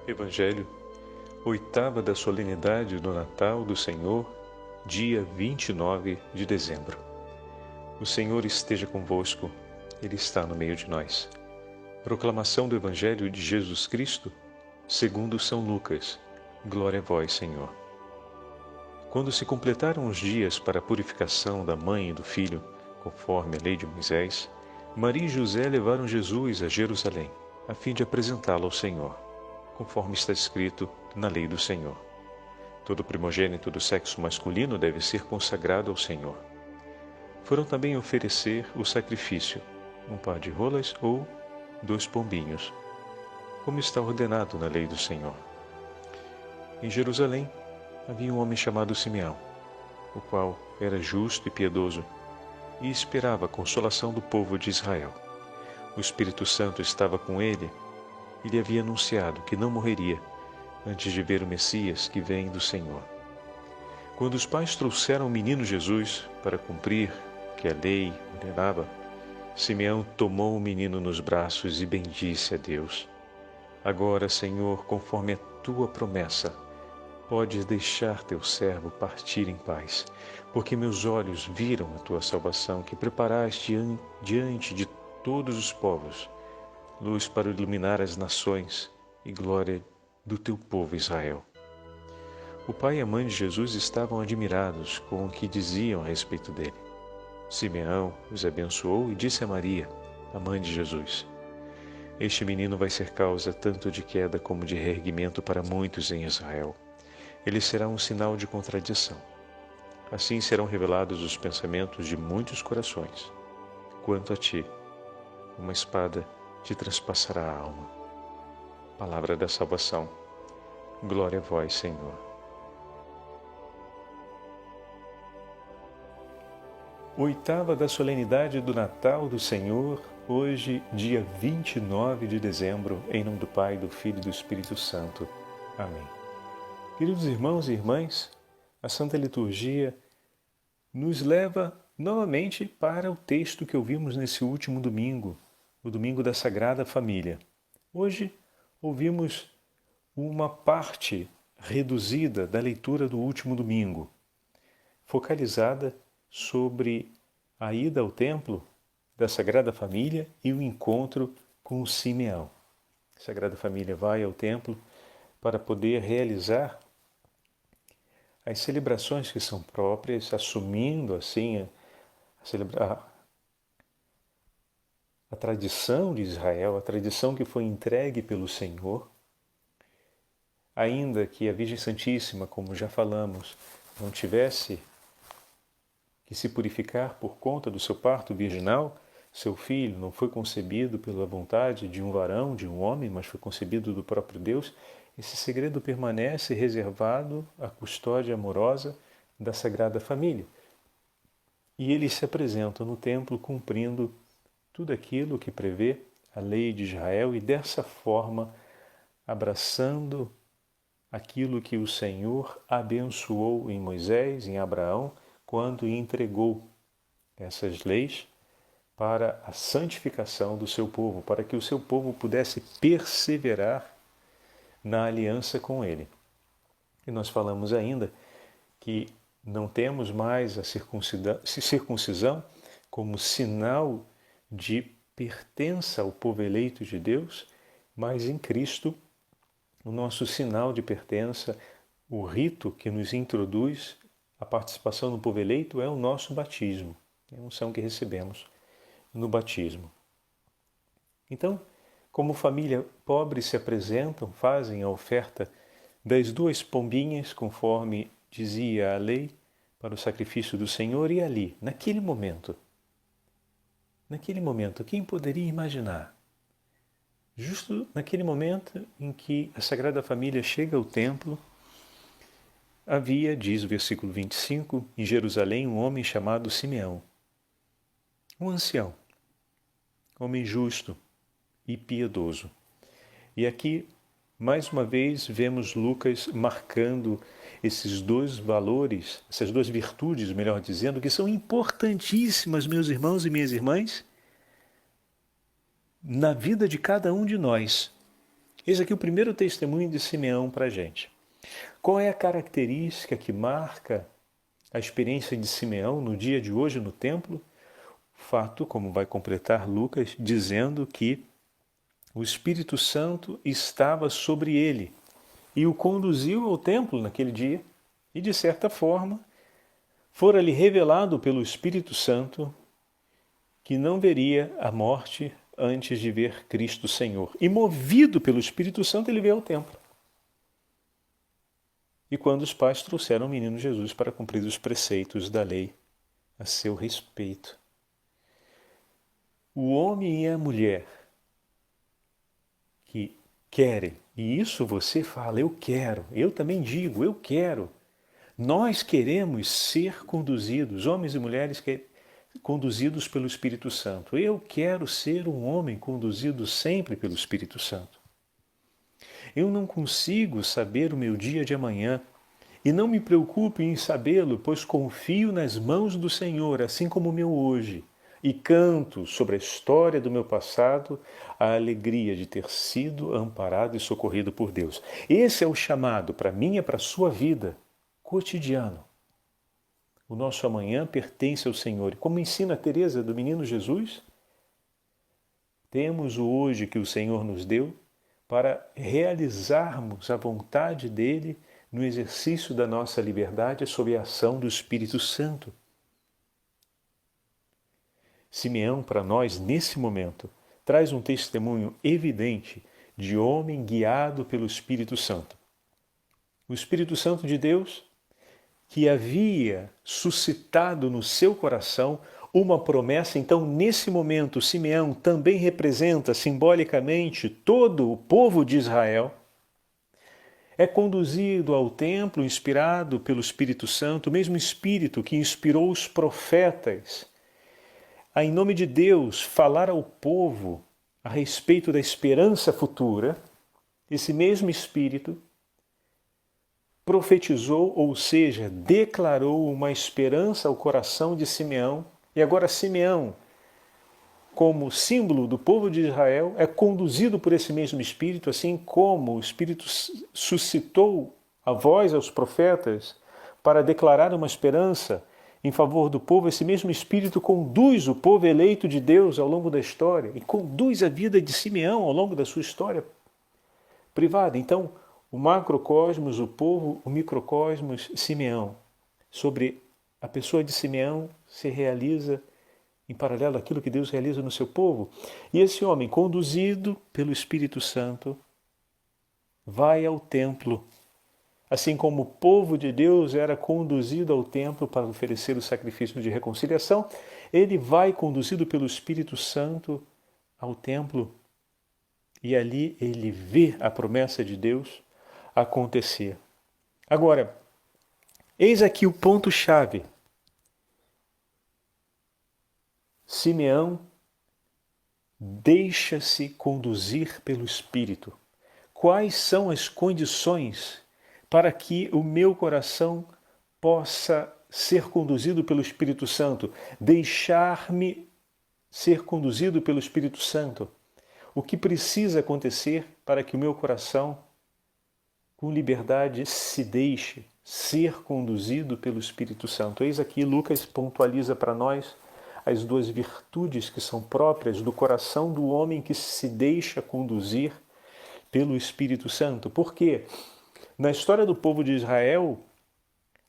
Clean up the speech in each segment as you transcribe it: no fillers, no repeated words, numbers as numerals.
Evangelho, oitava da solenidade do Natal do Senhor, dia 29 de dezembro. O Senhor esteja convosco, Ele está no meio de nós. Proclamação do Evangelho de Jesus Cristo, segundo São Lucas. Glória a vós, Senhor. Quando se completaram os dias para a purificação da mãe e do filho, conforme a lei de Moisés, Maria e José levaram Jesus a Jerusalém, a fim de apresentá-lo ao Senhor, conforme está escrito na lei do Senhor. Todo primogênito do sexo masculino deve ser consagrado ao Senhor. Foram também oferecer o sacrifício, um par de rolas ou 2 pombinhos, como está ordenado na lei do Senhor. Em Jerusalém havia um homem chamado Simeão, o qual era justo e piedoso e esperava a consolação do povo de Israel. O Espírito Santo estava com ele e lhe havia anunciado que não morreria antes de ver o Messias que vem do Senhor. Quando os pais trouxeram o menino Jesus para cumprir o que a lei ordenava, Simeão tomou o menino nos braços e bendisse a Deus. Agora, Senhor, conforme a tua promessa, podes deixar teu servo partir em paz, porque meus olhos viram a tua salvação, que preparaste diante de todos os povos, luz para iluminar as nações e glória do teu povo Israel. O pai e a mãe de Jesus estavam admirados com o que diziam a respeito dele. Simeão os abençoou e disse a Maria, a mãe de Jesus: Este menino vai ser causa tanto de queda como de reerguimento para muitos em Israel. Ele será um sinal de contradição. Assim serão revelados os pensamentos de muitos corações. Quanto a ti, uma espada te transpassará a alma. Palavra da salvação. Glória a vós, Senhor. Oitava da solenidade do Natal do Senhor, hoje, dia 29 de dezembro, em nome do Pai, do Filho e do Espírito Santo. Amém. Queridos irmãos e irmãs, a Santa Liturgia nos leva novamente para o texto que ouvimos nesse último domingo, o domingo da Sagrada Família. Hoje ouvimos uma parte reduzida da leitura do último domingo, focalizada sobre a ida ao templo da Sagrada Família e o encontro com o Simeão. A Sagrada Família vai ao templo para poder realizar as celebrações que são próprias, assumindo assim a tradição de Israel, a tradição que foi entregue pelo Senhor, ainda que a Virgem Santíssima, como já falamos, não tivesse que se purificar por conta do seu parto virginal, seu filho não foi concebido pela vontade de um varão, de um homem, mas foi concebido do próprio Deus. Esse segredo permanece reservado à custódia amorosa da Sagrada Família. E ele se apresenta no templo cumprindo tudo aquilo que prevê a lei de Israel e dessa forma abraçando aquilo que o Senhor abençoou em Moisés, em Abraão, quando entregou essas leis para a santificação do seu povo, para que o seu povo pudesse perseverar na aliança com ele. E nós falamos ainda que não temos mais a circuncisão como sinal de pertença ao povo eleito de Deus, mas em Cristo o nosso sinal de pertença, o rito que nos introduz a participação no povo eleito é o nosso batismo, é a unção que recebemos no batismo. Então, como família pobre se apresentam, fazem a oferta das 2 pombinhas, conforme dizia a lei, para o sacrifício do Senhor, e ali, naquele momento, quem poderia imaginar? Justo naquele momento em que a Sagrada Família chega ao templo, havia, diz o versículo 25, em Jerusalém um homem chamado Simeão, um ancião, homem justo e piedoso. E aqui, mais uma vez, vemos Lucas marcando esses 2 valores, essas 2 virtudes, melhor dizendo, que são importantíssimas, meus irmãos e minhas irmãs, na vida de cada um de nós. Eis aqui o primeiro testemunho de Simeão para a gente. Qual é a característica que marca a experiência de Simeão no dia de hoje no templo? Fato, como vai completar Lucas, dizendo que o Espírito Santo estava sobre ele e o conduziu ao templo naquele dia e, de certa forma, fora-lhe revelado pelo Espírito Santo que não veria a morte antes de ver Cristo Senhor. E movido pelo Espírito Santo, ele veio ao templo. E quando os pais trouxeram o menino Jesus para cumprir os preceitos da lei a seu respeito. O homem e a mulher que querem, e isso você fala, eu quero, eu também digo, eu quero. Nós queremos ser conduzidos, homens e mulheres conduzidos pelo Espírito Santo. Eu quero ser um homem conduzido sempre pelo Espírito Santo. Eu não consigo saber o meu dia de amanhã e não me preocupo em sabê-lo, pois confio nas mãos do Senhor, assim como o meu hoje, e canto sobre a história do meu passado a alegria de ter sido amparado e socorrido por Deus. Esse é o chamado para mim e para a sua vida cotidiano. O nosso amanhã pertence ao Senhor. E como ensina a Teresa do Menino Jesus, temos o hoje que o Senhor nos deu para realizarmos a vontade dele no exercício da nossa liberdade sob a ação do Espírito Santo. Simeão, para nós, nesse momento, traz um testemunho evidente de homem guiado pelo Espírito Santo. O Espírito Santo de Deus, que havia suscitado no seu coração uma promessa. Então, nesse momento, Simeão também representa simbolicamente todo o povo de Israel. É conduzido ao templo inspirado pelo Espírito Santo, o mesmo Espírito que inspirou os profetas a, em nome de Deus, falar ao povo a respeito da esperança futura. Esse mesmo Espírito profetizou, ou seja, declarou uma esperança ao coração de Simeão. E agora Simeão, como símbolo do povo de Israel, é conduzido por esse mesmo Espírito, assim como o Espírito suscitou a voz aos profetas para declarar uma esperança em favor do povo. Esse mesmo Espírito conduz o povo eleito de Deus ao longo da história e conduz a vida de Simeão ao longo da sua história privada. Então, o macrocosmos, o povo, o microcosmos, Simeão. Sobre a pessoa de Simeão se realiza em paralelo àquilo que Deus realiza no seu povo. E esse homem, conduzido pelo Espírito Santo, vai ao templo. Assim como o povo de Deus era conduzido ao templo para oferecer o sacrifício de reconciliação, ele vai conduzido pelo Espírito Santo ao templo. E ali ele vê a promessa de Deus acontecer. Agora, eis aqui o ponto-chave. Simeão deixa-se conduzir pelo Espírito. Quais são as condições para que o meu coração possa ser conduzido pelo Espírito Santo? Deixar-me ser conduzido pelo Espírito Santo. O que precisa acontecer para que o meu coração, com liberdade, se deixe ser conduzido pelo Espírito Santo? Eis aqui Lucas pontualiza para nós as duas virtudes que são próprias do coração do homem que se deixa conduzir pelo Espírito Santo. Porque na história do povo de Israel,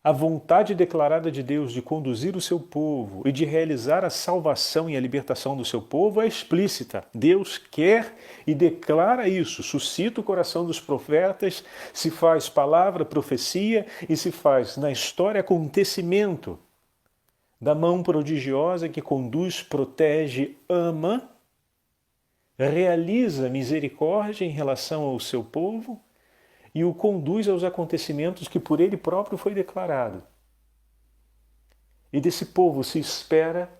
a vontade declarada de Deus de conduzir o seu povo e de realizar a salvação e a libertação do seu povo é explícita. Deus quer e declara isso, suscita o coração dos profetas, se faz palavra, profecia e se faz na história acontecimento da mão prodigiosa que conduz, protege, ama, realiza misericórdia em relação ao seu povo e o conduz aos acontecimentos que por ele próprio foi declarado. E desse povo se espera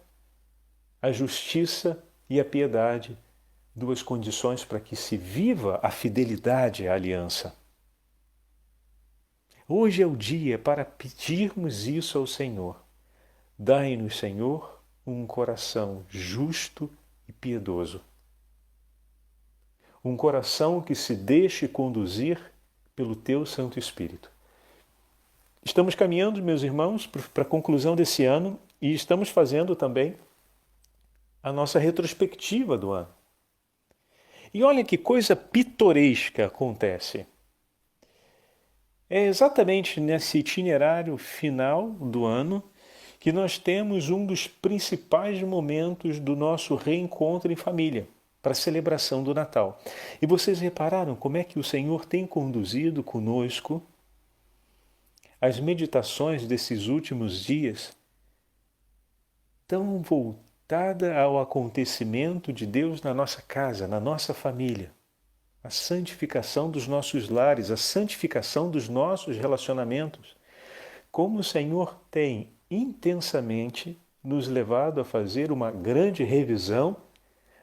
a justiça e a piedade, duas condições para que se viva a fidelidade à aliança. Hoje é o dia para pedirmos isso ao Senhor. Dai-nos, Senhor, um coração justo e piedoso. um coração que se deixe conduzir pelo Teu Santo Espírito. Estamos caminhando, meus irmãos, para a conclusão desse ano e estamos fazendo também a nossa retrospectiva do ano. E olha que coisa pitoresca acontece. É exatamente nesse itinerário final do ano que nós temos um dos principais momentos do nosso reencontro em família, para a celebração do Natal. E vocês repararam como é que o Senhor tem conduzido conosco as meditações desses últimos dias, tão voltada ao acontecimento de Deus na nossa casa, na nossa família. A santificação dos nossos lares, a santificação dos nossos relacionamentos. Como o Senhor tem intensamente nos levado a fazer uma grande revisão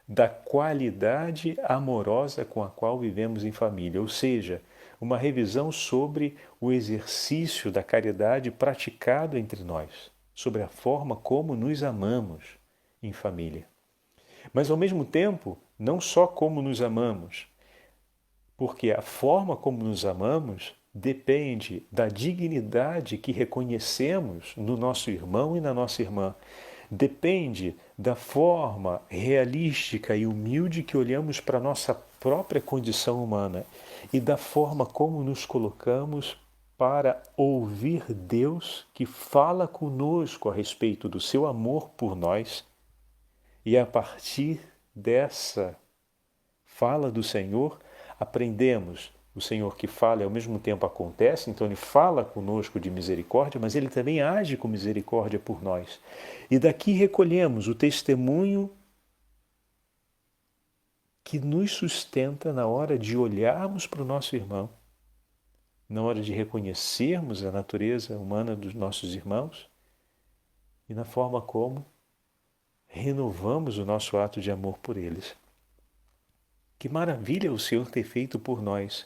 da qualidade amorosa com a qual vivemos em família, ou seja, uma revisão sobre o exercício da caridade praticado entre nós, sobre a forma como nos amamos em família. Mas, ao mesmo tempo, não só como nos amamos, porque a forma como nos amamos depende da dignidade que reconhecemos no nosso irmão e na nossa irmã. Depende da forma realística e humilde que olhamos para a nossa própria condição humana e da forma como nos colocamos para ouvir Deus que fala conosco a respeito do seu amor por nós e a partir dessa fala do Senhor aprendemos. O Senhor que fala e ao mesmo tempo acontece, então Ele fala conosco de misericórdia, mas Ele também age com misericórdia por nós. E daqui recolhemos o testemunho que nos sustenta na hora de olharmos para o nosso irmão, na hora de reconhecermos a natureza humana dos nossos irmãos e na forma como renovamos o nosso ato de amor por eles. Que maravilha o Senhor ter feito por nós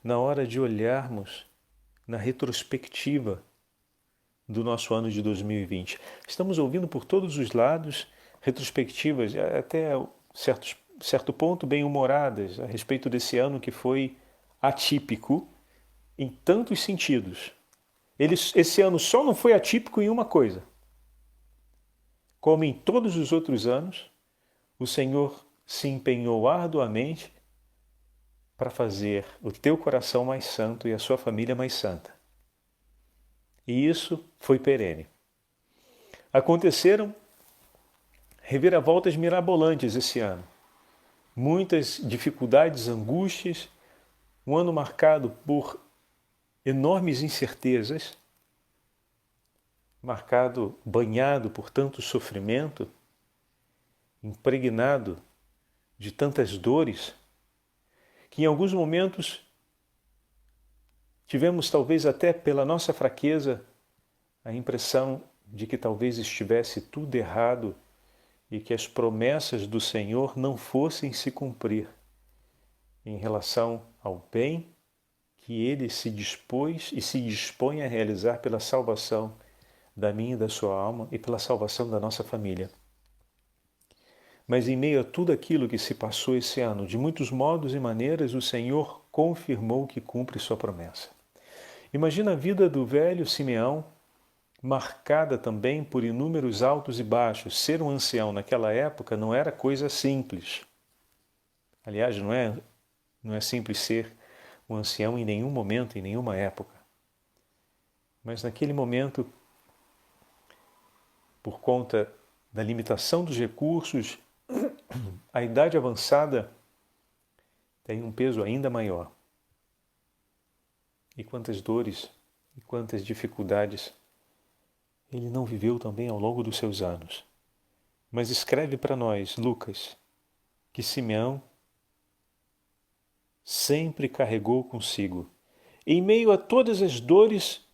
na hora de olharmos na retrospectiva do nosso ano de 2020. Estamos ouvindo por todos os lados retrospectivas, até certo ponto bem-humoradas, a respeito desse ano que foi atípico em tantos sentidos. Esse ano só não foi atípico em uma coisa. Como em todos os outros anos, o Senhor se empenhou arduamente para fazer o teu coração mais santo e a sua família mais santa. E isso foi perene. Aconteceram reviravoltas mirabolantes esse ano. Muitas dificuldades, angústias, um ano marcado por enormes incertezas, banhado por tanto sofrimento, impregnado de tantas dores, que em alguns momentos tivemos, talvez até pela nossa fraqueza, a impressão de que talvez estivesse tudo errado e que as promessas do Senhor não fossem se cumprir em relação ao bem que Ele se dispôs e se dispõe a realizar pela salvação da minha e da sua alma e pela salvação da nossa família. Mas em meio a tudo aquilo que se passou esse ano, de muitos modos e maneiras, o Senhor confirmou que cumpre sua promessa. Imagina a vida do velho Simeão, marcada também por inúmeros altos e baixos. Ser um ancião naquela época não era coisa simples. Aliás, não é simples ser um ancião em nenhum momento, em nenhuma época. Mas naquele momento, por conta da limitação dos recursos, a idade avançada tem um peso ainda maior. E quantas dores e quantas dificuldades ele não viveu também ao longo dos seus anos. Mas escreve para nós, Lucas, que Simeão sempre carregou consigo, em meio a todas as dores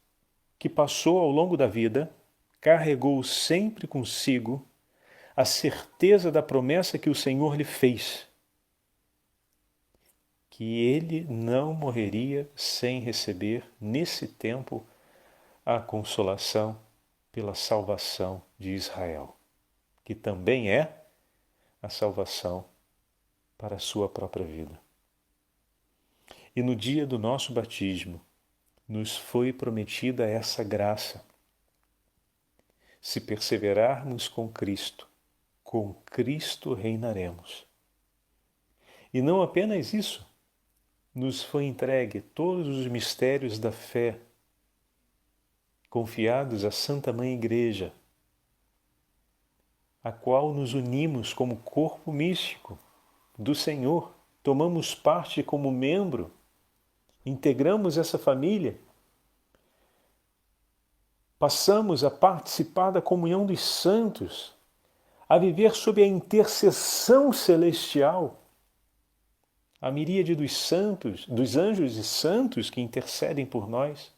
que passou ao longo da vida, carregou sempre consigo a certeza da promessa que o Senhor lhe fez, que ele não morreria sem receber, nesse tempo, a consolação pela salvação de Israel, que também é a salvação para a sua própria vida. E no dia do nosso batismo, nos foi prometida essa graça. Se perseverarmos com Cristo reinaremos. E não apenas isso, nos foi entregue todos os mistérios da fé, confiados à Santa Mãe Igreja, a qual nos unimos como corpo místico do Senhor, tomamos parte como membro, integramos essa família, passamos a participar da comunhão dos santos, a viver sob a intercessão celestial, a miríade dos santos, dos anjos e santos que intercedem por nós.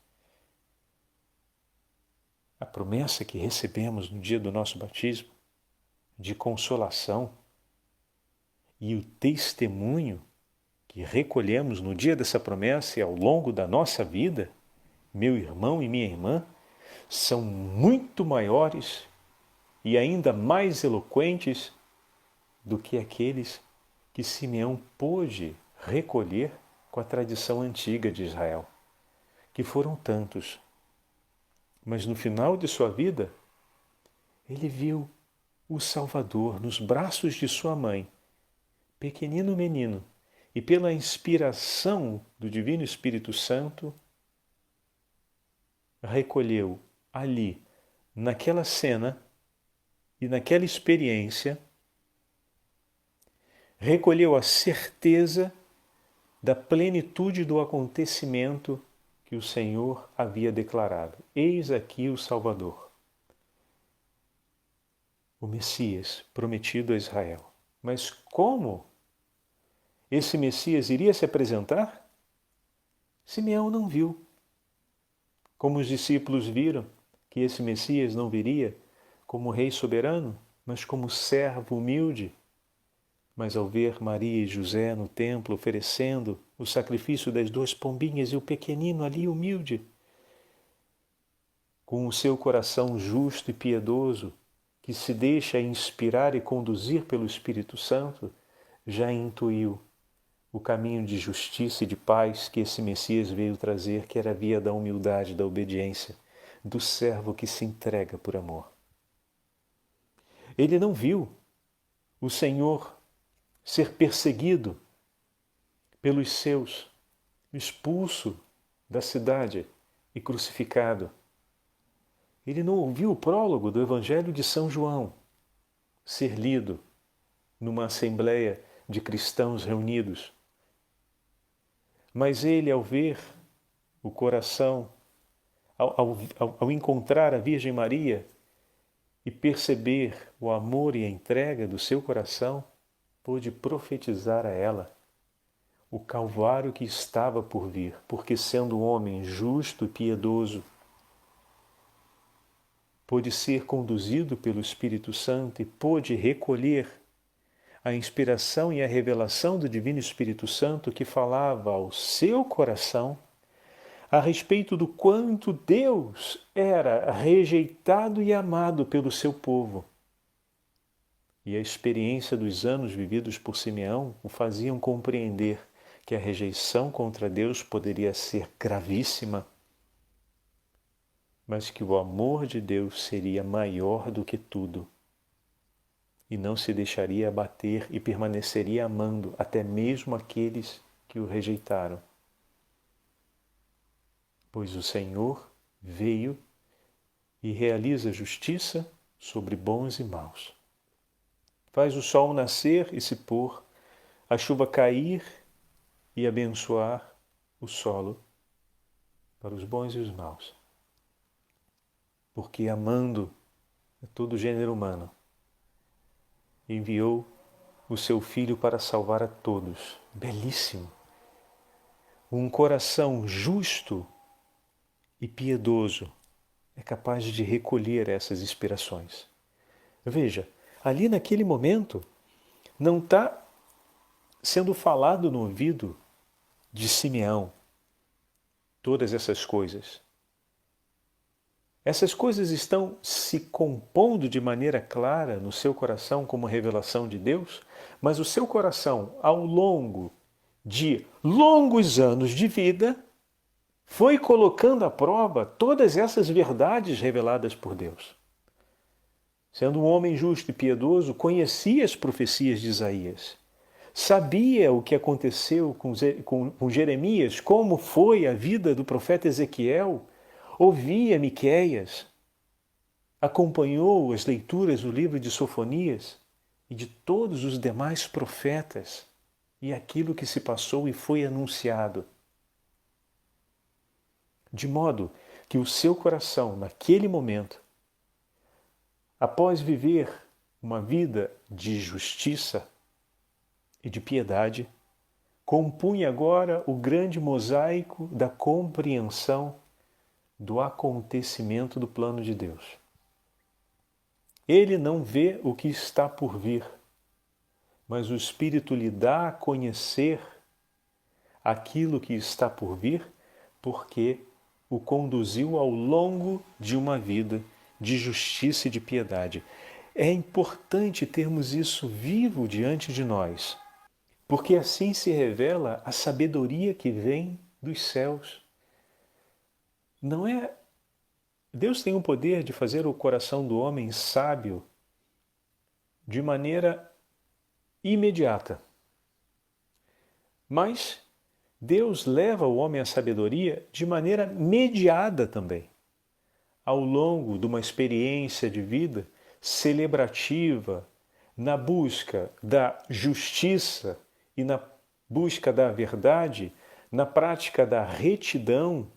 A promessa que recebemos no dia do nosso batismo, de consolação, e o testemunho que recolhemos no dia dessa promessa e ao longo da nossa vida, meu irmão e minha irmã, são muito maiores e ainda mais eloquentes do que aqueles que Simeão pôde recolher com a tradição antiga de Israel, que foram tantos. Mas no final de sua vida, ele viu o Salvador nos braços de sua mãe, pequenino menino, e pela inspiração do Divino Espírito Santo, recolheu ali, naquela cena e naquela experiência, recolheu a certeza da plenitude do acontecimento que o Senhor havia declarado. Eis aqui o Salvador, o Messias prometido a Israel. Mas como esse Messias iria se apresentar? Simeão não viu. Como os discípulos viram que esse Messias não viria como rei soberano, mas como servo humilde. Mas ao ver Maria e José no templo oferecendo o sacrifício das 2 pombinhas e o pequenino ali humilde, com o seu coração justo e piedoso, que se deixa inspirar e conduzir pelo Espírito Santo, já intuiu o caminho de justiça e de paz que esse Messias veio trazer, que era a via da humildade, da obediência, do servo que se entrega por amor. Ele não viu o Senhor ser perseguido pelos seus, expulso da cidade e crucificado. Ele não ouviu o prólogo do Evangelho de São João ser lido numa assembleia de cristãos reunidos. Mas ele, ao ver o coração, ao encontrar a Virgem Maria e perceber o amor e a entrega do seu coração, pôde profetizar a ela o Calvário que estava por vir, porque sendo um homem justo e piedoso, pôde ser conduzido pelo Espírito Santo e pôde recolher a inspiração e a revelação do Divino Espírito Santo que falava ao seu coração a respeito do quanto Deus era rejeitado e amado pelo seu povo. E a experiência dos anos vividos por Simeão o faziam compreender que a rejeição contra Deus poderia ser gravíssima, mas que o amor de Deus seria maior do que tudo e não se deixaria abater e permaneceria amando até mesmo aqueles que o rejeitaram. Pois o Senhor veio e realiza justiça sobre bons e maus. Faz o sol nascer e se pôr, a chuva cair e abençoar o solo para os bons e os maus. Porque amando a todo o gênero humano, enviou o seu Filho para salvar a todos. Belíssimo! Um coração justo e piedoso é capaz de recolher essas inspirações. Veja, ali naquele momento não está sendo falado no ouvido de Simeão todas essas coisas. Essas coisas estão se compondo de maneira clara no seu coração como revelação de Deus, mas o seu coração, ao longo de longos anos de vida, foi colocando à prova todas essas verdades reveladas por Deus. Sendo um homem justo e piedoso, conhecia as profecias de Isaías. Sabia o que aconteceu com Jeremias, como foi a vida do profeta Ezequiel, ouvia Miqueias, acompanhou as leituras do livro de Sofonias e de todos os demais profetas e aquilo que se passou e foi anunciado. De modo que o seu coração, naquele momento, após viver uma vida de justiça e de piedade, compunha agora o grande mosaico da compreensão do acontecimento do plano de Deus. Ele não vê o que está por vir, mas o Espírito lhe dá a conhecer aquilo que está por vir, porque o conduziu ao longo de uma vida de justiça e de piedade. É importante termos isso vivo diante de nós, porque assim se revela a sabedoria que vem dos céus. Não é... Deus tem o poder de fazer o coração do homem sábio de maneira imediata. Mas Deus leva o homem à sabedoria de maneira mediada também, ao longo de uma experiência de vida celebrativa, na busca da justiça e na busca da verdade, na prática da retidão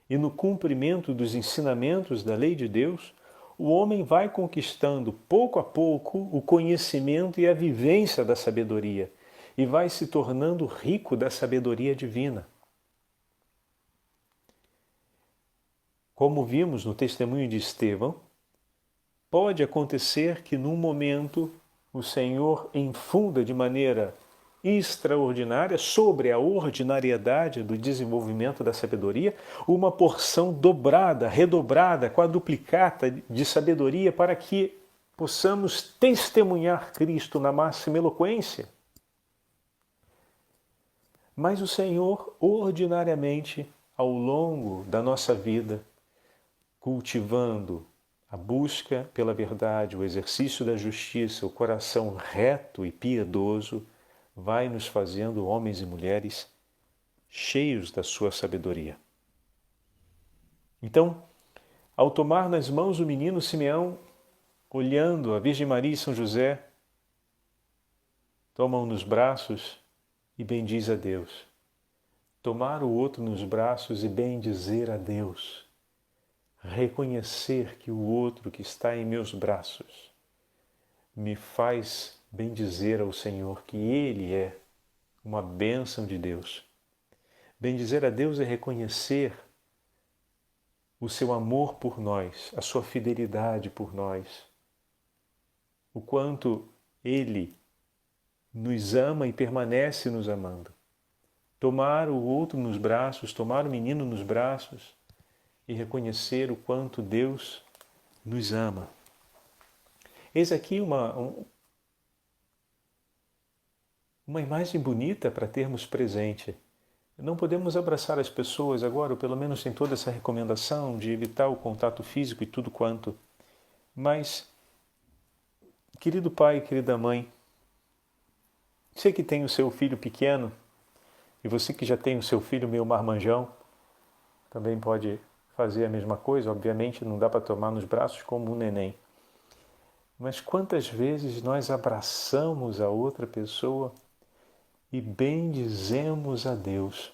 e no cumprimento dos ensinamentos da lei de Deus, o homem vai conquistando pouco a pouco o conhecimento e a vivência da sabedoria e vai se tornando rico da sabedoria divina. Como vimos no testemunho de Estevão, pode acontecer que num momento o Senhor infunda de maneira extraordinária, sobre a ordinariedade do desenvolvimento da sabedoria, uma porção dobrada, redobrada, quadruplicada de sabedoria para que possamos testemunhar Cristo na máxima eloquência. Mas o Senhor, ordinariamente, ao longo da nossa vida, cultivando a busca pela verdade, o exercício da justiça, o coração reto e piedoso, vai nos fazendo homens e mulheres cheios da sua sabedoria. Então, ao tomar nas mãos o menino Simeão, olhando a Virgem Maria e São José, toma-o nos braços e bendiz a Deus. Tomar o outro nos braços e bendizer a Deus. Reconhecer que o outro que está em meus braços me faz bendizer ao Senhor, que Ele é uma bênção de Deus. Bendizer a Deus é reconhecer o seu amor por nós, a sua fidelidade por nós, o quanto Ele nos ama e permanece nos amando. Tomar o outro nos braços, tomar o menino nos braços e reconhecer o quanto Deus nos ama. Eis aqui uma imagem bonita para termos presente. Não podemos abraçar as pessoas agora, ou pelo menos tem toda essa recomendação de evitar o contato físico e tudo quanto. Mas, querido pai, querida mãe, você que tem o seu filho pequeno, e você que já tem o seu filho meio marmanjão, também pode fazer a mesma coisa. Obviamente não dá para tomar nos braços como um neném. Mas quantas vezes nós abraçamos a outra pessoa e bendizemos a Deus.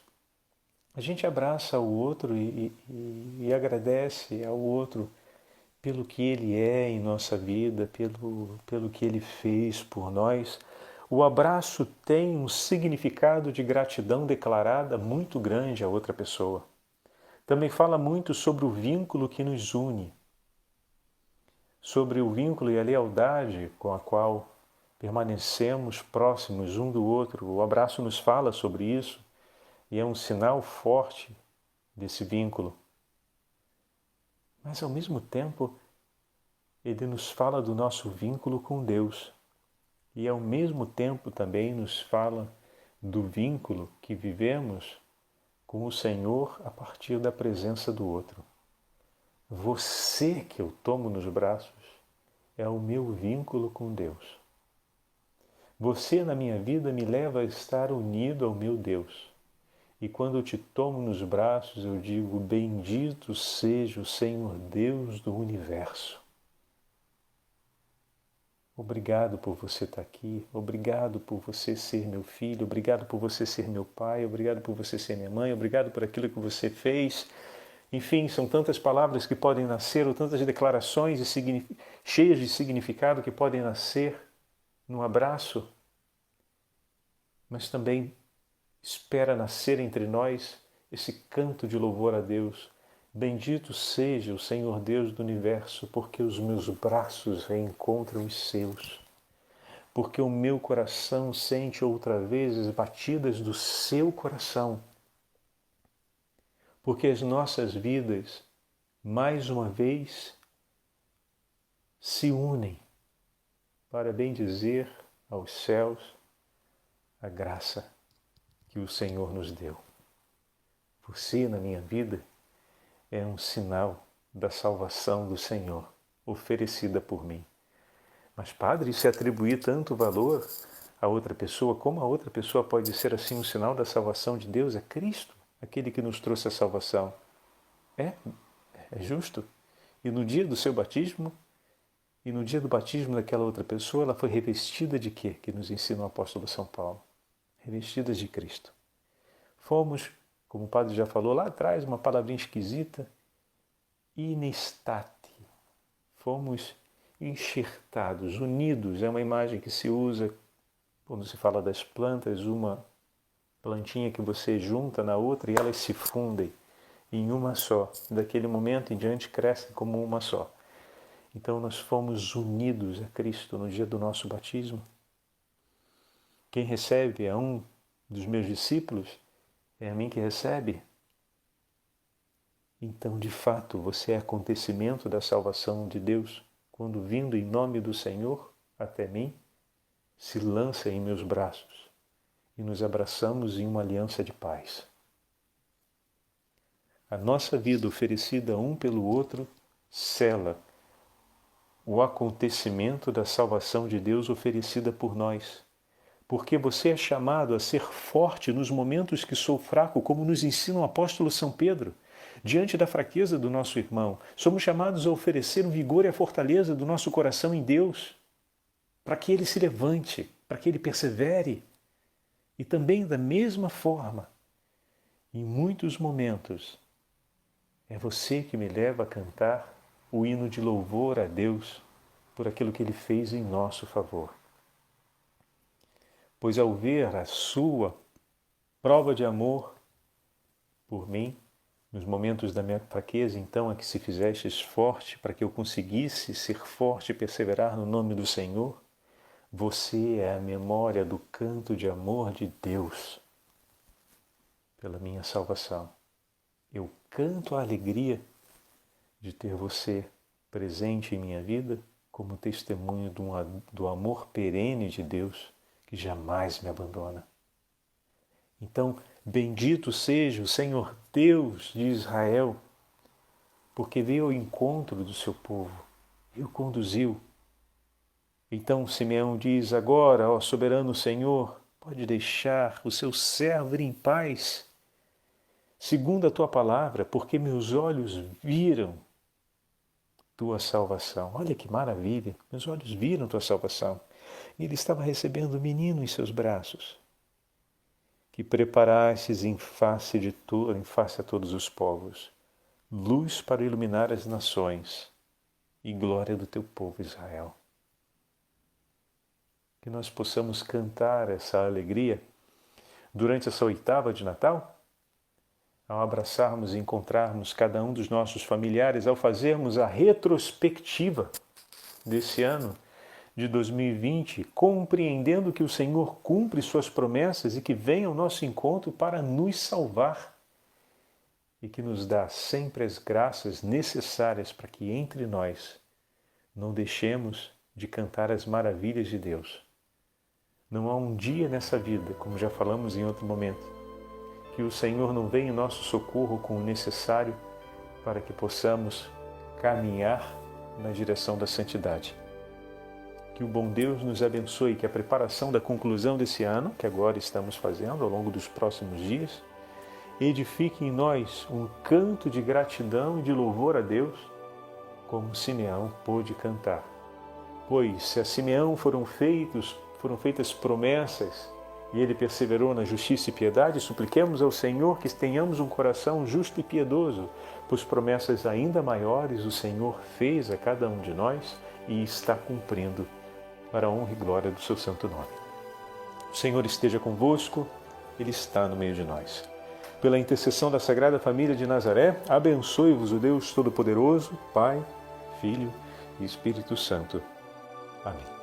A gente abraça o outro e agradece ao outro pelo que ele é em nossa vida, pelo que ele fez por nós. O abraço tem um significado de gratidão declarada muito grande à outra pessoa. Também fala muito sobre o vínculo que nos une, sobre o vínculo e a lealdade com a qual permanecemos próximos um do outro. O abraço nos fala sobre isso e é um sinal forte desse vínculo. Mas, ao mesmo tempo, ele nos fala do nosso vínculo com Deus e, ao mesmo tempo, também nos fala do vínculo que vivemos com o Senhor a partir da presença do outro. Você que eu tomo nos braços é o meu vínculo com Deus. Você na minha vida me leva a estar unido ao meu Deus. E quando eu te tomo nos braços, eu digo: bendito seja o Senhor Deus do universo. Obrigado por você estar aqui, obrigado por você ser meu filho, obrigado por você ser meu pai, obrigado por você ser minha mãe, obrigado por aquilo que você fez. Enfim, são tantas palavras que podem nascer, ou tantas declarações cheias de significado que podem nascer num abraço, mas também espera nascer entre nós esse canto de louvor a Deus. Bendito seja o Senhor Deus do universo, porque os meus braços reencontram os seus, porque o meu coração sente outra vez as batidas do seu coração, porque as nossas vidas, mais uma vez, se unem para bendizer aos céus a graça que o Senhor nos deu. Você, na minha vida, é um sinal da salvação do Senhor, oferecida por mim. Mas, padre, se atribuir tanto valor a outra pessoa, como a outra pessoa pode ser assim um sinal da salvação de Deus? É Cristo, aquele que nos trouxe a salvação. É justo. E no dia do seu batismo, e no dia do batismo daquela outra pessoa, ela foi revestida de quê? Que nos ensina o apóstolo São Paulo. Revestida de Cristo. Fomos, como o padre já falou lá atrás, uma palavrinha esquisita, inestate. Fomos enxertados, unidos. É uma imagem que se usa quando se fala das plantas, uma plantinha que você junta na outra e elas se fundem em uma só. Daquele momento em diante crescem como uma só. Então nós fomos unidos a Cristo no dia do nosso batismo. Quem recebe é um dos meus discípulos, é a mim que recebe. Então, de fato, você é acontecimento da salvação de Deus, quando vindo em nome do Senhor até mim, se lança em meus braços e nos abraçamos em uma aliança de paz. A nossa vida oferecida um pelo outro sela o acontecimento da salvação de Deus oferecida por nós. Porque você é chamado a ser forte nos momentos que sou fraco, como nos ensina o apóstolo São Pedro. Diante da fraqueza do nosso irmão, somos chamados a oferecer o vigor e a fortaleza do nosso coração em Deus, para que ele se levante, para que ele persevere. E também da mesma forma, em muitos momentos, é você que me leva a cantar o hino de louvor a Deus por aquilo que Ele fez em nosso favor. Pois ao ver a sua prova de amor por mim, nos momentos da minha fraqueza, então, é que se fizestes forte para que eu conseguisse ser forte e perseverar no nome do Senhor, você é a memória do canto de amor de Deus pela minha salvação. Eu canto a alegria de ter você presente em minha vida como testemunho do amor perene de Deus que jamais me abandona. Então, bendito seja o Senhor Deus de Israel, porque veio ao encontro do seu povo e o conduziu. Então Simeão diz: agora, ó soberano Senhor, pode deixar o seu servo ir em paz, segundo a tua palavra, porque meus olhos viram tua salvação. Olha que maravilha, meus olhos viram tua salvação. E ele estava recebendo o menino em seus braços, que preparastes em face a todos os povos, luz para iluminar as nações e glória do teu povo Israel. Que nós possamos cantar essa alegria durante essa oitava de Natal, ao abraçarmos e encontrarmos cada um dos nossos familiares, ao fazermos a retrospectiva desse ano de 2020, compreendendo que o Senhor cumpre suas promessas e que vem ao nosso encontro para nos salvar e que nos dá sempre as graças necessárias para que entre nós não deixemos de cantar as maravilhas de Deus, Não há um dia nessa vida, como já falamos em outro momento, que o Senhor não venha em nosso socorro com o necessário para que possamos caminhar na direção da santidade. Que o bom Deus nos abençoe, que a preparação da conclusão desse ano, que agora estamos fazendo ao longo dos próximos dias, edifique em nós um canto de gratidão e de louvor a Deus, como Simeão pôde cantar. Pois se a Simeão foram feitas promessas e ele perseverou na justiça e piedade, supliquemos ao Senhor que tenhamos um coração justo e piedoso, pois promessas ainda maiores o Senhor fez a cada um de nós e está cumprindo para a honra e glória do seu santo nome. O Senhor esteja convosco, Ele está no meio de nós. Pela intercessão da Sagrada Família de Nazaré, abençoe-vos o Deus Todo-Poderoso, Pai, Filho e Espírito Santo. Amém.